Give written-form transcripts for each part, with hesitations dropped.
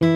أنا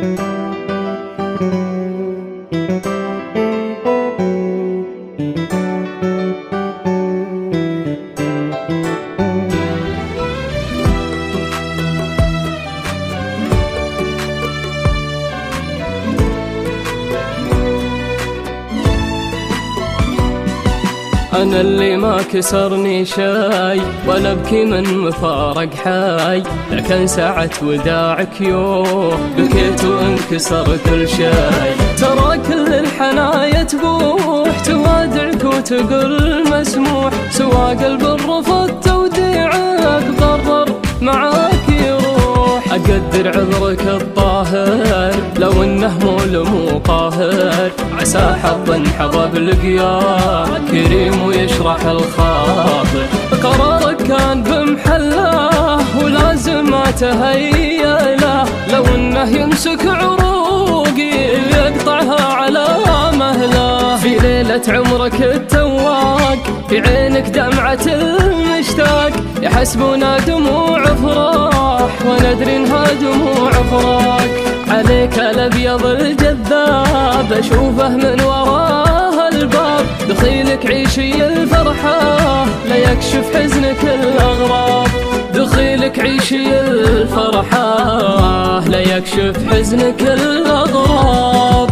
اللي ما كسرني شاي ولا أبكي من مفارق حاي، لكن ساعة وداعك يوم بكيت وانكسر كل شاي. ترى كل الحنايا تبوح توادعك وتقول مسموح، سوى قلب الرفض توديعك قرر معاك يروح. أقدر عذرك الطاهر لو انه مو قاهر، عسى حظ انحظى بالقيام كريم ويشرح الخاطر. قرارك كان بمحله ولازم ما تهيأ له، لو انه يمسك عروقي يقطعها على مهله. في ليلة عمرك التواق في عينك دمعة المشتاق، يحسبنا دموع فرح وندري انها دموع فراق. عليك الابيض الجذاب اشوفه من وراه الباب، دخيلك عيشي الفرحة لا يكشف حزنك الاغراب. دخيلك عيشي الفرحة لا يكشف حزنك الاغراب.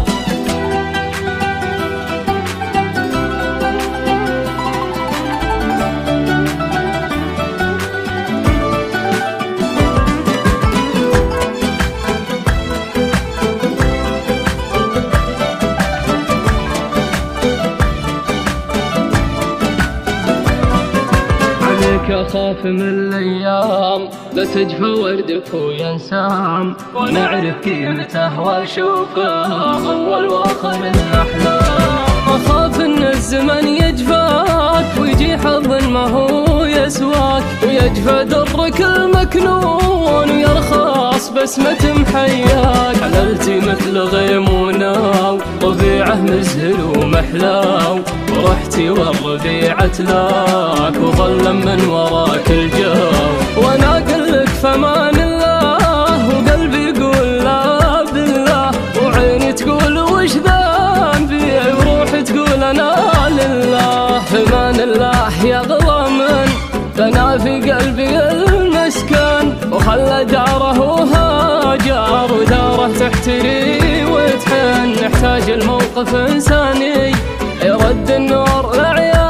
أخاف من الأيام لا تجفى وردك وينسام، وأنا أعرف قيمته وأشوفه أول وآخر الأحلام. أخاف إن الزمن يجفاك ويجي حظ ما هو يسواك، ويجفى درك المكنون ويرخص بسمة محياك. حللتي مثل غيمونة وطبيعه مزهل ومحلاو، ورحتي والربيع تلاك وظل من وراك الجو. وانا اقلك فمان الله وقلبي يقول لا بالله، وعيني تقول وش ذنبي وروحي تقول انا لله. فمان الله يا ضامن بنا في قلبي المسكن، وخلى داره وهاجر وداره تحتري وتحن. نحتاج الموقف انساني يرد النور لعيال